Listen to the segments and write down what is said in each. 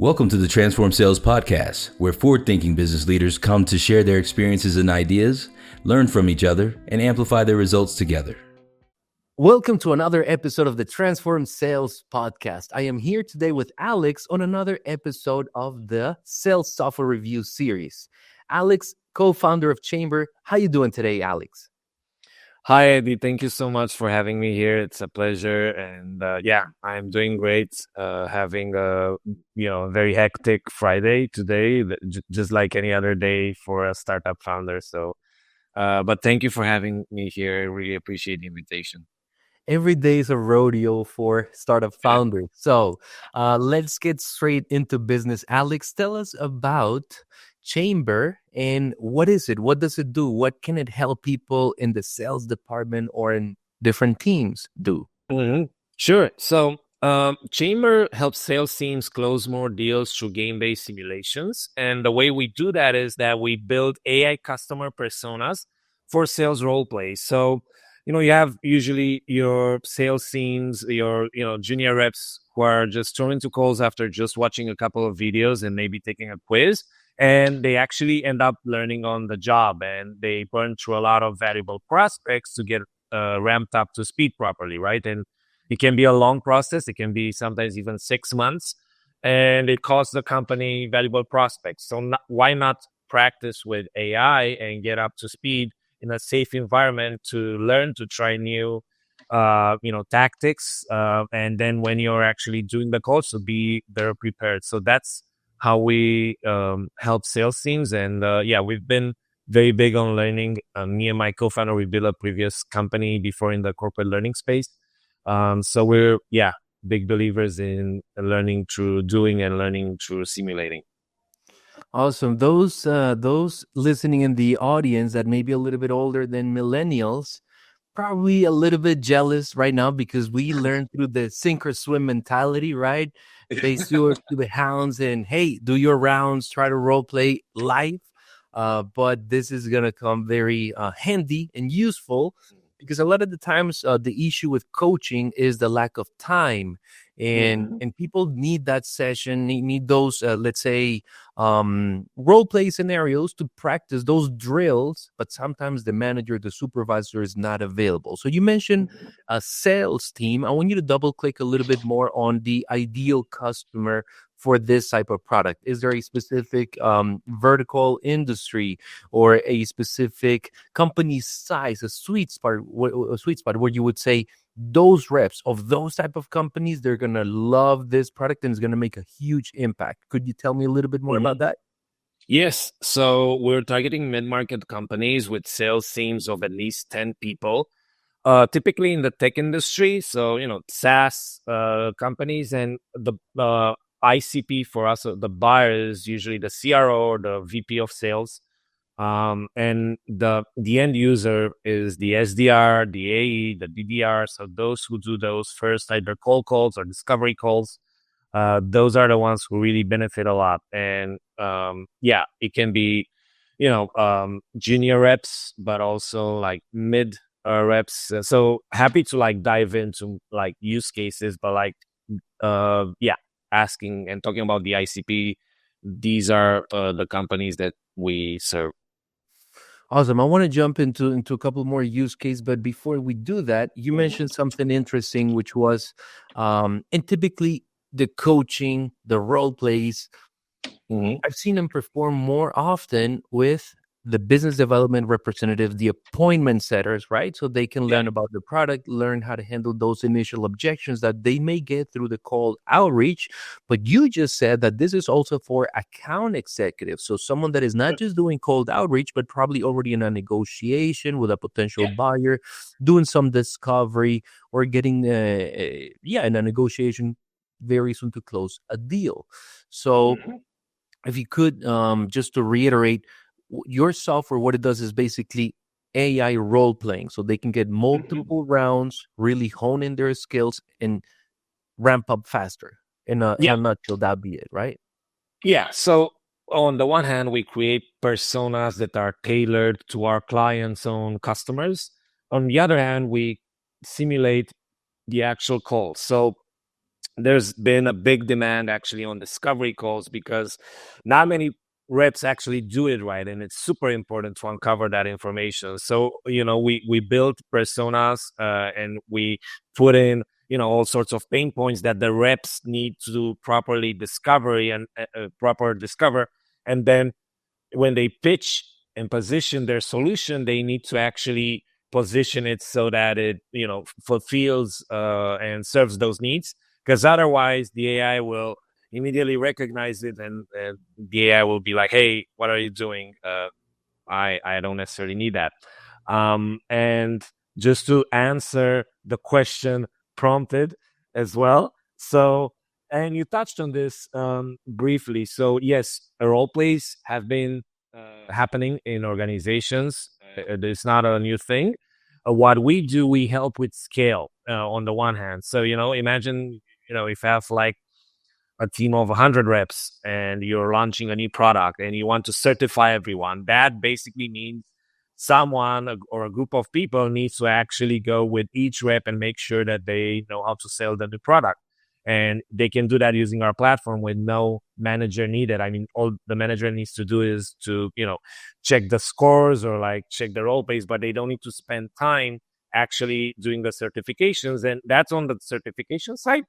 Welcome to the Transform Sales Podcast, where forward-thinking business leaders come to share their experiences and ideas, learn from each other, and amplify their results together. Welcome to another episode of the Transform Sales Podcast. I am here today with Alex on another episode of the Sales Software Review series. Alex, co-founder of Chambr. How you doing today, Alex? Hi, Eddie. Thank you so much for having me here. It's a pleasure. And I'm doing great. Having a very hectic Friday today, just like any other day for a startup founder. But thank you for having me here. I really appreciate the invitation. Every day is a rodeo for startup founders. So let's get straight into business. Alex, tell us about Chambr and what is it? What does it do? What can it help people in the sales department or in different teams do? Mm-hmm. Sure. So Chambr helps sales teams close more deals through game-based simulations. And the way we do that is that we build AI customer personas for sales role plays. So you have usually your sales teams, your junior reps who are just thrown into calls after just watching a couple of videos and maybe taking a quiz, and they actually end up learning on the job, and they burn through a lot of valuable prospects to get ramped up to speed properly, right? And it can be a long process. It can be sometimes even 6 months, and it costs the company valuable prospects. So why not practice with AI and get up to speed in a safe environment to learn to try new, tactics. And then when you're actually doing the calls, to be better prepared. So that's how we help sales teams. And we've been very big on learning. Me and my co-founder, we built a previous company before in the corporate learning space. So we're, big believers in learning through doing and learning through simulating. Awesome. Those listening in the audience that may be a little bit older than millennials, probably a little bit jealous right now because we learned through the sink or swim mentality, right? They do the hounds and hey, do your rounds, try to role play live. But this is gonna come very handy and useful because a lot of the times the issue with coaching is the lack of time. And people need that session, need those, let's say, role play scenarios to practice those drills. But sometimes the manager, the supervisor is not available. So you mentioned a sales team. I want you to double click a little bit more on the ideal customer for this type of product. Is there a specific vertical industry or a specific company size, a sweet spot where you would say, those reps of those type of companies, they're going to love this product and it's going to make a huge impact? Could you tell me a little bit more about that? Yes. So we're targeting mid-market companies with sales teams of at least 10 people, typically in the tech industry. So, SaaS companies, and the ICP for us, the buyer is usually the CRO or the VP of sales. And the end user is the SDR, the AE, the DDR. So those who do those first either cold calls or discovery calls, those are the ones who really benefit a lot. And it can be, junior reps, but also like mid reps. So happy to dive into use cases, but asking and talking about the ICP, these are the companies that we serve. Awesome. I want to jump into a couple more use cases, but before we do that, you mentioned something interesting, which was, and typically the coaching, the role plays, I've seen them perform more often with the business development representative, the appointment setters, right? So they can learn about the product, learn how to handle those initial objections that they may get through the cold outreach. But you just said that this is also for account executives. So someone that is not just doing cold outreach, but probably already in a negotiation with a potential buyer, doing some discovery or getting, in a negotiation very soon to close a deal. So if you could, just to reiterate, your software, what it does is basically AI role playing. So they can get multiple rounds, really hone in their skills and ramp up faster. In a nutshell, that'd be it, right? Yeah. So on the one hand, we create personas that are tailored to our clients' own customers. On the other hand, we simulate the actual call. So there's been a big demand actually on discovery calls because not many reps actually do it right, and it's super important to uncover that information. So we built personas, and we put in all sorts of pain points that the reps need to properly discovery and proper discover, and then when they pitch and position their solution, they need to actually position it so that it fulfills and serves those needs, because otherwise the AI will immediately recognize it, and the AI will be like, hey, what are you doing? I don't necessarily need that. And just to answer the question prompted as well. So, and you touched on this briefly. So yes, role plays have been happening in organizations. It's not a new thing. What we do, we help with scale on the one hand. So, imagine, if you have like a team of 100 reps and you're launching a new product and you want to certify everyone, that basically means someone or a group of people needs to actually go with each rep and make sure that they know how to sell the new product. And they can do that using our platform with no manager needed. I mean, all the manager needs to do is to, check the scores or like check the role plays, but they don't need to spend time actually doing the certifications. And that's on the certification side.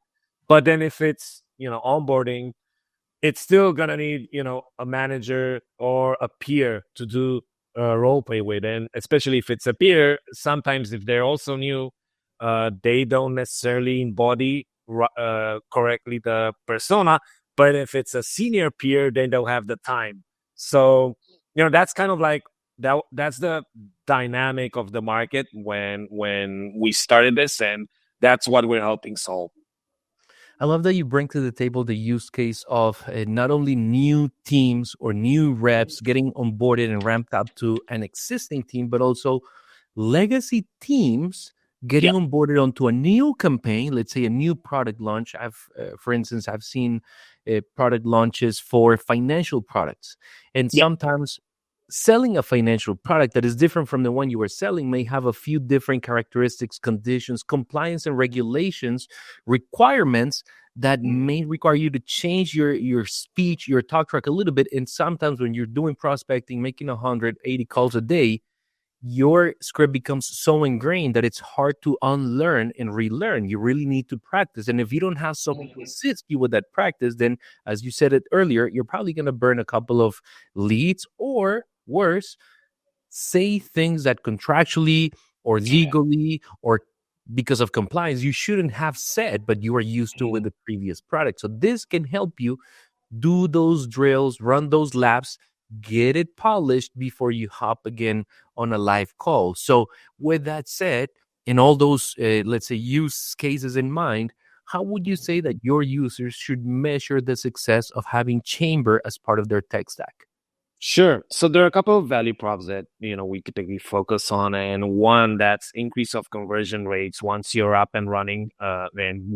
But then if it's, onboarding, it's still gonna need, a manager or a peer to do role play with. And especially if it's a peer, sometimes if they're also new, they don't necessarily embody correctly the persona. But if it's a senior peer, they don't have the time. So, that's kind of like that's the dynamic of the market when we started this, and that's what we're helping solve. I love that you bring to the table the use case of not only new teams or new reps getting onboarded and ramped up to an existing team, but also legacy teams getting onboarded onto a new campaign, let's say a new product launch. For instance, I've seen product launches for financial products. And sometimes selling a financial product that is different from the one you were selling may have a few different characteristics, conditions, compliance and regulations, requirements that may require you to change your speech, your talk track a little bit. And sometimes when you're doing prospecting, making 180 calls a day, your script becomes so ingrained that it's hard to unlearn and relearn. You really need to practice. And if you don't have someone to assist you with that practice, then as you said it earlier, you're probably going to burn a couple of leads, or worse, say things that contractually or legally or because of compliance you shouldn't have said, but you are used to with the previous product. So this can help you do those drills, run those laps, get it polished before you hop again on a live call. So with that said, in all those, let's say, use cases in mind, how would you say that your users should measure the success of having Chambr as part of their tech stack? Sure. So there are a couple of value props that we typically focus on, and one that's increase of conversion rates once you're up and running. Then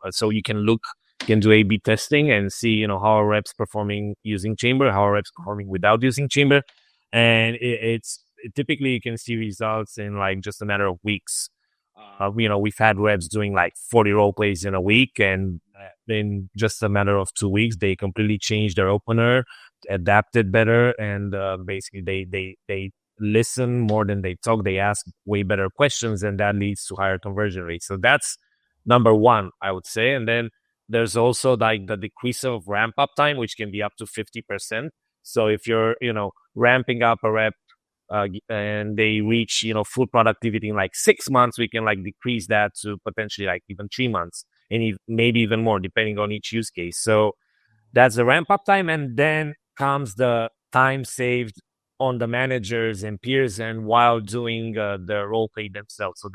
so you can do A/B testing and see how our reps performing using Chambr, how our reps performing without using Chambr, and typically you can see results in like just a matter of weeks. We've had reps doing like 40 role plays in a week, and in just a matter of 2 weeks, they completely changed their opener, adapted better, and basically they listen more than they talk. They ask way better questions, and that leads to higher conversion rates. So that's number one, I would say. And then there's also like the decrease of ramp up time, which can be up to 50%. So if you're ramping up a rep and they reach full productivity in like 6 months, we can like decrease that to potentially like even 3 months, and maybe even more depending on each use case. So that's the ramp up time, and then comes the time saved on the managers and peers and while doing the role play themselves. So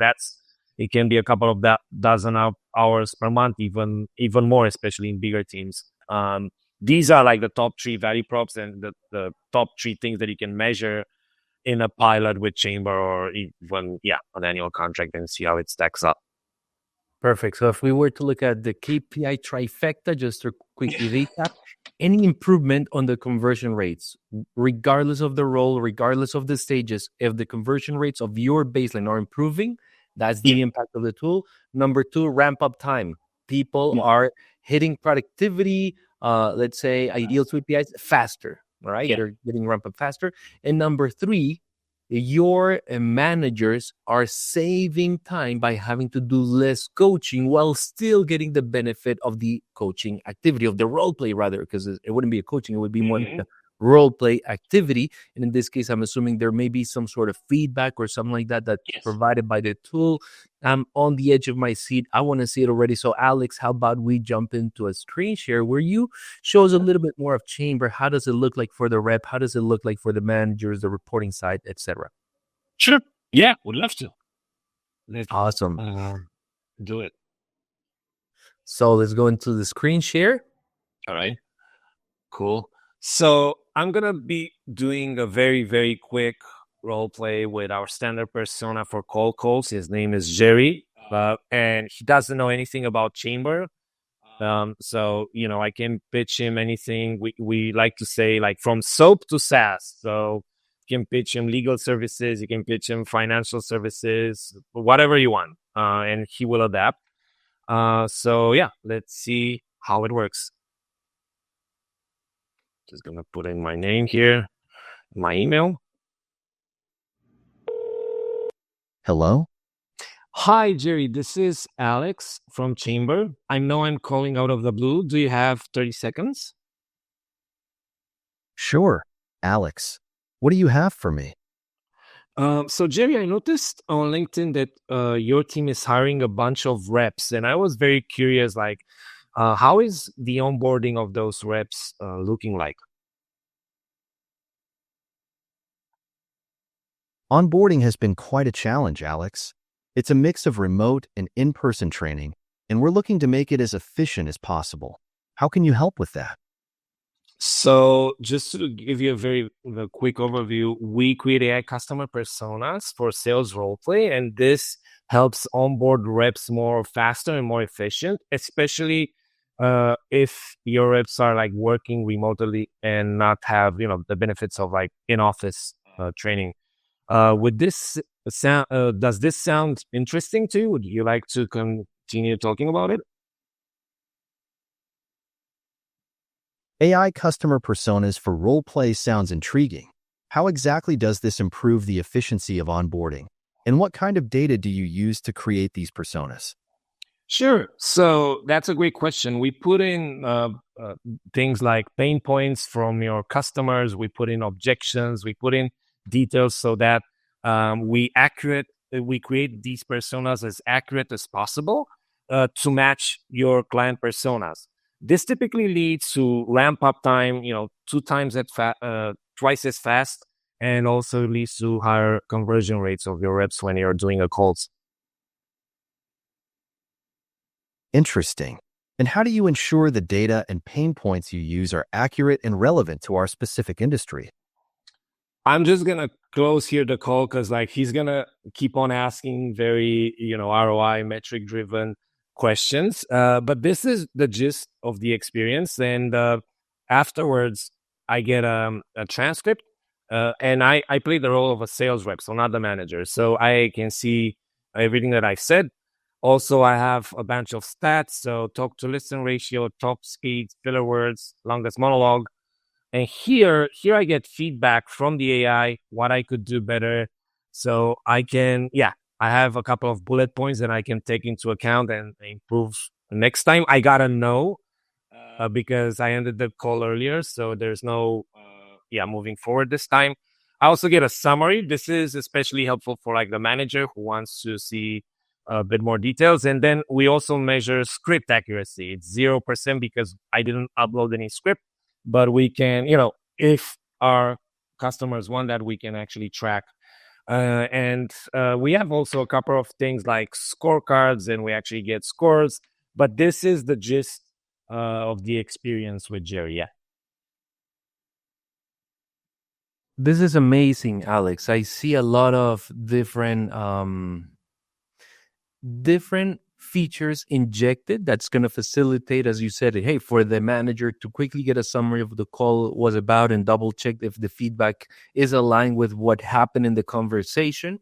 it can be a couple of dozen hours per month, even more, especially in bigger teams. These are like the top 3 value props and the top 3 things that you can measure in a pilot with Chambr, or even an annual contract, and see how it stacks up. Perfect. So if we were to look at the KPI trifecta, just to quickly recap, any improvement on the conversion rates, regardless of the role, regardless of the stages, if the conversion rates of your baseline are improving, that's the impact of the tool. Number 2, ramp up time. people are hitting productivity, let's say ideal KPIs faster, right? Yeah. They're getting ramp up faster. And number three, your managers are saving time by having to do less coaching while still getting the benefit of the coaching activity, of the role play rather, because it wouldn't be a coaching, it would be more like a role play activity. And in this case, I'm assuming there may be some sort of feedback or something like that that's provided by the tool. I'm on the edge of my seat. I want to see it already. So Alex, how about we jump into a screen share where you show us a little bit more of Chambr? How does it look like for the rep? How does it look like for the managers, the reporting side, etc.? Sure. Yeah, would love to. Let's Awesome. do it. So let's go into the screen share. All right. Cool. So I'm going to be doing a very, very quick role play with our standard persona for cold calls. His name is Jerry, and he doesn't know anything about Chambr. So, I can pitch him anything. We like to say like from soap to SaaS. So you can pitch him legal services, you can pitch him financial services, whatever you want, and he will adapt. So yeah, let's see how it works. Just gonna put in my name here, my email. Hello? Hi, Jerry. This is Alex from Chambr. I know I'm calling out of the blue. Do you have 30 seconds? Sure. Alex, what do you have for me? So Jerry, I noticed on LinkedIn that your team is hiring a bunch of reps, and I was very curious, like, how is the onboarding of those reps looking like? Onboarding has been quite a challenge, Alex. It's a mix of remote and in-person training, and we're looking to make it as efficient as possible. How can you help with that? So just to give you a quick overview, we create AI customer personas for sales roleplay, and this helps onboard reps more faster and more efficient, especially if your reps are like working remotely and not have, the benefits of like in-office training. Would this sound, does this sound interesting to you? Would you like to continue talking about it? AI customer personas for role-play sounds intriguing. How exactly does this improve the efficiency of onboarding? And what kind of data do you use to create these personas? Sure. So that's a great question. We put in things like pain points from your customers. We put in objections. We put in details so that we create these personas as accurate as possible to match your client personas. This typically leads to ramp up time, twice as fast, and also leads to higher conversion rates of your reps when you're doing a calls. Interesting. And how do you ensure the data and pain points you use are accurate and relevant to our specific industry? I'm just going to close here the call because he's going to keep on asking very, ROI metric driven questions. But this is the gist of the experience. And afterwards, I get a transcript and I play the role of a sales rep, so not the manager. So I can see everything that I said. Also, I have a bunch of stats. So talk to listen ratio, top speed, filler words, longest monologue. And here I get feedback from the AI, what I could do better. So I have a couple of bullet points that I can take into account and improve next time. I gotta know because I ended the call earlier. So there's no, moving forward this time. I also get a summary. This is especially helpful for like the manager who wants to see a bit more details. And then we also measure script accuracy. It's 0% because I didn't upload any script. But we can, if our customers want that, we can actually track. And we have also a couple of things like scorecards, and we actually get scores. But this is the gist of the experience with Jerry. Yeah. This is amazing, Alex. I see a lot of different features injected that's going to facilitate, as you said, hey, for the manager to quickly get a summary of the call was about and double check if the feedback is aligned with what happened in the conversation.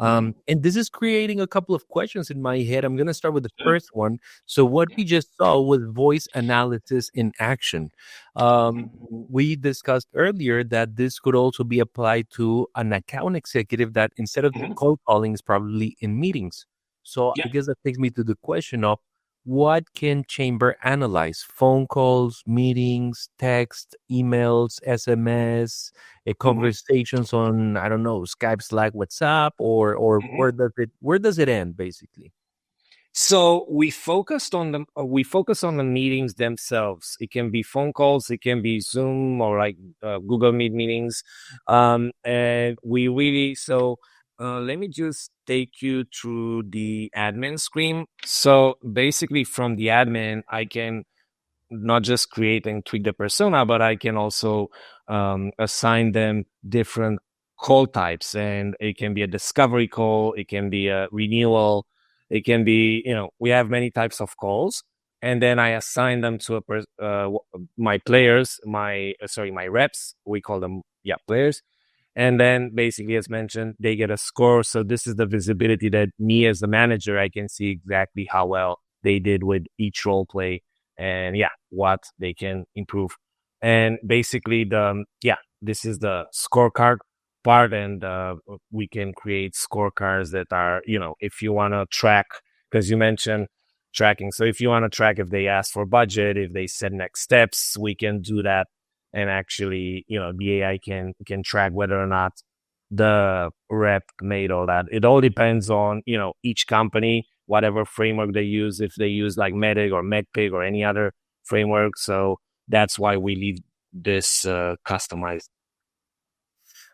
And this is creating a couple of questions in my head. I'm going to start with the first one. So, what we just saw was voice analysis in action. We discussed earlier that this could also be applied to an account executive that instead of cold calling is probably in meetings. So, I guess that takes me to the question of what can Chambr analyze? Phone calls, meetings, text, emails, SMS, conversations on, I don't know, Skype, Slack, WhatsApp, or where does it end basically? So we focus on the meetings themselves. It can be phone calls, it can be Zoom or like Google Meet meetings, and we really let me just take you through the admin screen. So basically, from the admin, I can not just create and tweak the persona, but I can also assign them different call types. And it can be a discovery call, it can be a renewal, it can be, we have many types of calls. And then I assign them to my players, my reps. We call them, players. And then basically, as mentioned, they get a score. So this is the visibility that me as the manager, I can see exactly how well they did with each role play and what they can improve. And basically this is the scorecard part. And we can create scorecards that are, if you want to track, because you mentioned tracking. So if you want to track if they ask for budget, if they set next steps, we can do that. And actually, the AI can track whether or not the rep made all that. It all depends on, each company, whatever framework they use, if they use like Medic or MedPig or any other framework. So that's why we leave this customized.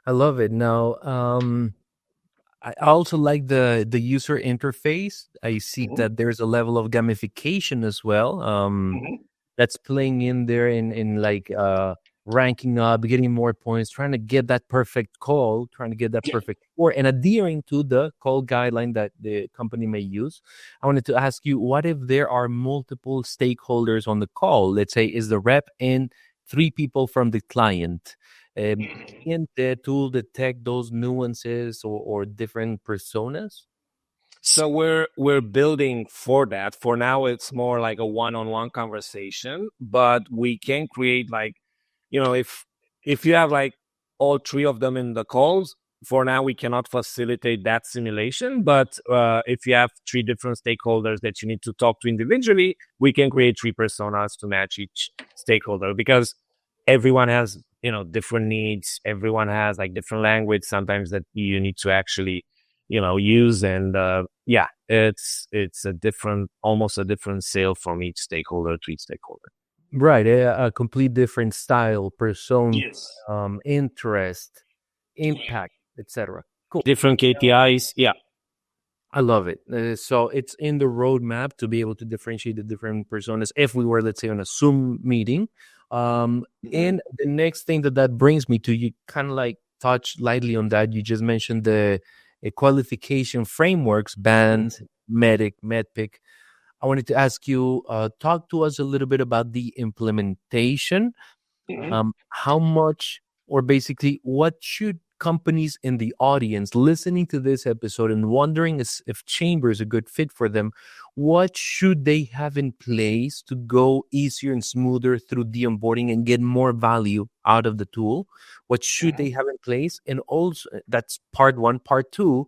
I love it. Now, I also like the user interface. I see that there's a level of gamification as well. That's playing in there in like ranking up, getting more points, trying to get that perfect call, trying to get that perfect score, and adhering to the call guideline that the company may use. I wanted to ask you, what if there are multiple stakeholders on the call? Let's say is the rep and 3 people from the client. Can the tool detect those nuances or different personas? So we're building for that. For now, it's more like a one-on-one conversation, but we can create like, if you have like all 3 of them in the calls, for now we cannot facilitate that simulation. But if you have 3 different stakeholders that you need to talk to individually, we can create 3 personas to match each stakeholder, because everyone has different needs. Everyone has like different language sometimes that you need to actually use. And it's a different, almost a different sale from each stakeholder to each stakeholder. Right, a complete different style, persona, interest, impact, etc. Cool. Different KPIs. I love it. So it's in the roadmap to be able to differentiate the different personas if we were, let's say, on a Zoom meeting. And the next thing that brings me to, you kind of like touch lightly on that. You just mentioned the qualification frameworks, band, medic, medpic. I wanted to ask you, talk to us a little bit about the implementation. How much, or basically, what should companies in the audience listening to this episode and wondering if Chambr is a good fit for them, what should they have in place to go easier and smoother through the onboarding and get more value out of the tool? What should they have in place? And also, that's part 1. Part 2,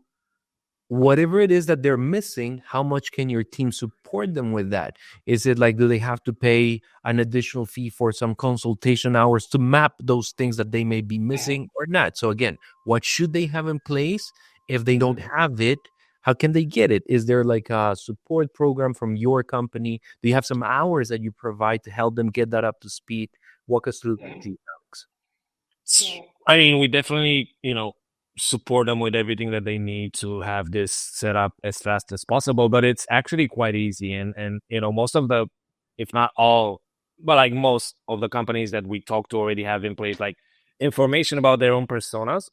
whatever it is that they're missing, how much can your team support them with that? Is it like, do they have to pay an additional fee for some consultation hours to map those things that they may be missing or not? So again, what should they have in place? If they don't have it, how can they get it? Is there like a support program from your company? Do you have some hours that you provide to help them get that up to speed? Walk us through that, Alex. I mean, we definitely, support them with everything that they need to have this set up as fast as possible. But it's actually quite easy. And most of the, if not all, but like most of the companies that we talk to already have in place, like information about their own personas,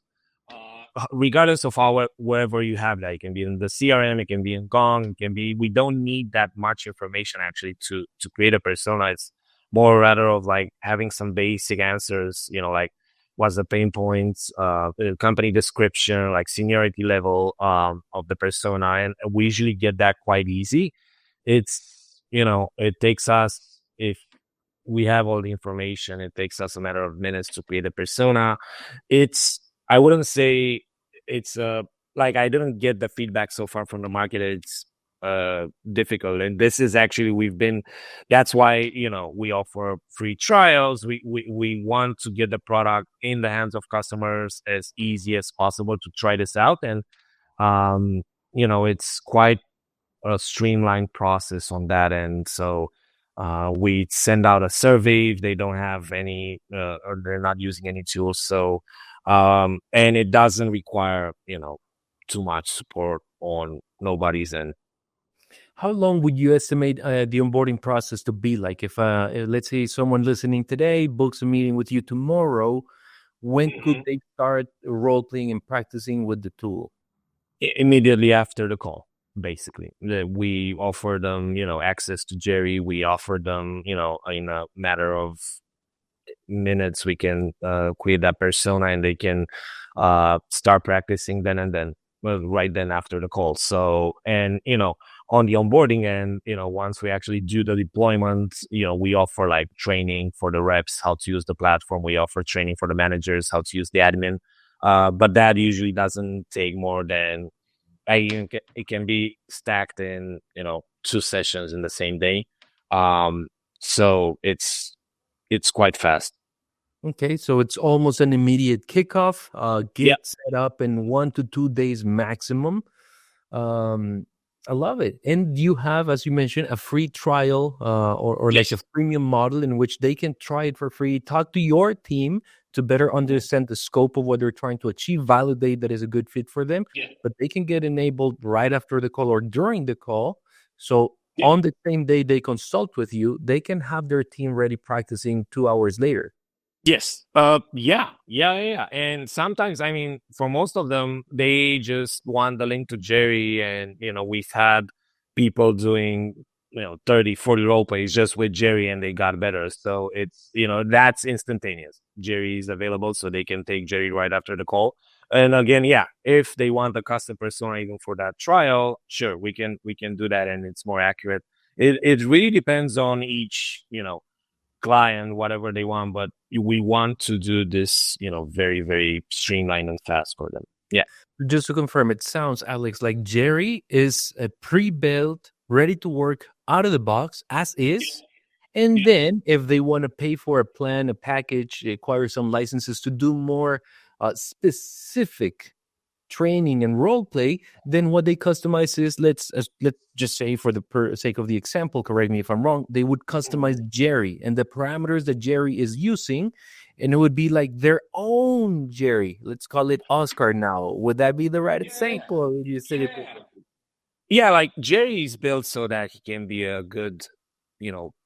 regardless of wherever you have that. It can be in the CRM, it can be in Gong, it can be, we don't need that much information actually to create a persona. It's more rather of like having some basic answers, like what's the pain points, the company description, like seniority level of the persona, and we usually get that quite easy. It's, it takes us, if we have all the information, it takes us a matter of minutes to create a persona. It's, I wouldn't say it's like, I didn't get the feedback so far from the market. It's difficult, and this is actually, that's why, we offer free trials. We want to get the product in the hands of customers as easy as possible to try this out. And it's quite a streamlined process on that end. So we send out a survey if they don't have any, or they're not using any tools. So and it doesn't require too much support on nobody's end. How long would you estimate the onboarding process to be? Like, if let's say someone listening today books a meeting with you tomorrow, when could they start role playing and practicing with the tool? Immediately after the call, basically. We offer them, access to Jerry. We offer them, in a matter of minutes, we can create that persona, and they can start practicing then and then, right then after the call. So, and on the onboarding end, once we actually do the deployment, we offer like training for the reps how to use the platform. We offer training for the managers how to use the admin, but that usually doesn't take more than, it can be stacked in 2 sessions in the same day. So it's quite fast. Okay, so it's almost an immediate kickoff. Get set up in 1 to 2 days maximum. I love it. And you have, as you mentioned, a free trial or like a freemium model in which they can try it for free. Talk to your team to better understand the scope of what they're trying to achieve, validate that is a good fit for them. But they can get enabled right after the call or during the call. So on the same day they consult with you, they can have their team ready practicing 2 hours later. Yes. Yeah. And sometimes, I mean, for most of them, they just want the link to Jerry, and, we've had people doing, 30, 40 role plays just with Jerry, and they got better. So it's, that's instantaneous. Jerry is available, so they can take Jerry right after the call. And again, if they want the custom persona even for that trial, sure, we can do that, and it's more accurate. It really depends on each, client, whatever they want, but we want to do this, very, very streamlined and fast for them. Yeah. Just to confirm, it sounds, Alex, like Jerry is a pre-built, ready to work out of the box as is. And then if they want to pay for a plan, a package, acquire some licenses to do more specific training and role play, then what they customize is, let's just say, for the sake of the example, correct me if I'm wrong, they would customize Jerry and the parameters that Jerry is using, and it would be like their own Jerry. Let's call it Oscar now. Would that be the right example, or would you say it differently? Yeah, like Jerry is built so that he can be a good,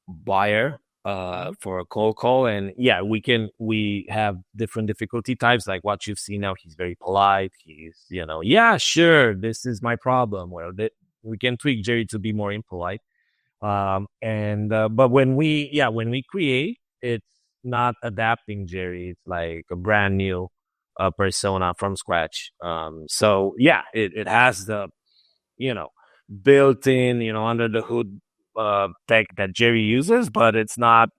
buyer for a cold call. And we have different difficulty types, like what you've seen now. He's very polite. He's, sure, this is my problem. Well, we can tweak Jerry to be more impolite. But when we create, it's not adapting Jerry. It's like a brand new persona from scratch. So it has the, built in, under the hood tech that Jerry uses, but it's not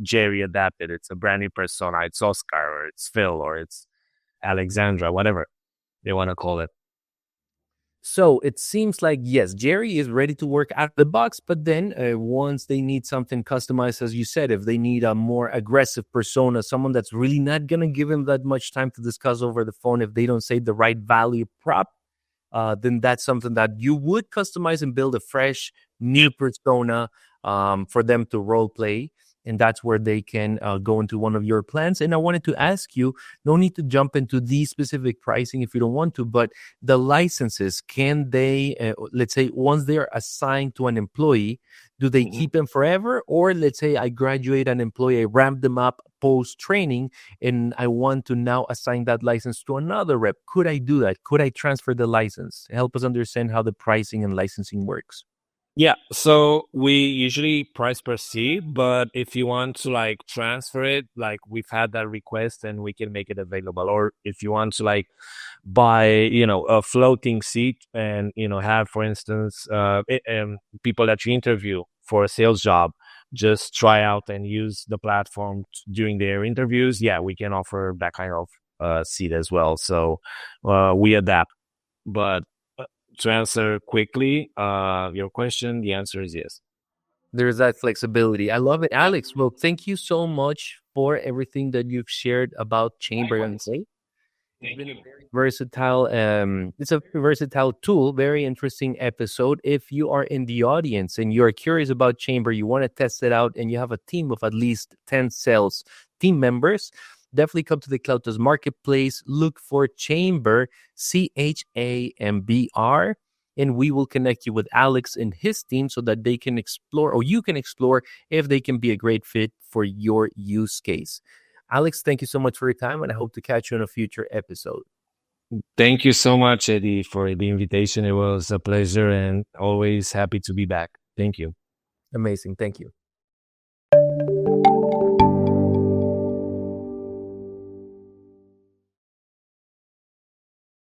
Jerry adapted. It's a brand new persona. It's Oscar, or it's Phil, or it's Alexandra, whatever they want to call it. So it seems like, yes, Jerry is ready to work out of the box, but then once they need something customized, as you said, if they need a more aggressive persona, someone that's really not going to give him that much time to discuss over the phone, if they don't say the right value prop, then that's something that you would customize and build a fresh, new persona for them to role play. And that's where they can go into one of your plans. And I wanted to ask you, no need to jump into the specific pricing if you don't want to, but the licenses, can they, let's say, once they're assigned to an employee, do they keep them forever? Or let's say I graduate an employee, I ramp them up post-training, and I want to now assign that license to another rep. Could I do that? Could I transfer the license? Help us understand how the pricing and licensing works. Yeah, so we usually price per seat, but if you want to like transfer it, like we've had that request and we can make it available. Or if you want to like buy, a floating seat and, have, for instance, people that you interview for a sales job just try out and use the platform during their interviews. Yeah, we can offer that kind of seat as well. So we adapt. But to answer quickly your question, the answer is yes. There's that flexibility. I love it. Alex, well, thank you so much for everything that you've shared about Chamber and Say. It's been a very versatile it's a versatile tool, very interesting episode. If you are in the audience and you're curious about Chamber, you want to test it out and you have a team of at least 10 sales team members, definitely come to the CloudTask marketplace, look for Chamber, CHAMBR, and we will connect you with Alex and his team so that they can explore, or you can explore, if they can be a great fit for your use case. Alex, thank you so much for your time, and I hope to catch you in a future episode. Thank you so much, Eddie, for the invitation. It was a pleasure and always happy to be back. Thank you. Amazing. Thank you.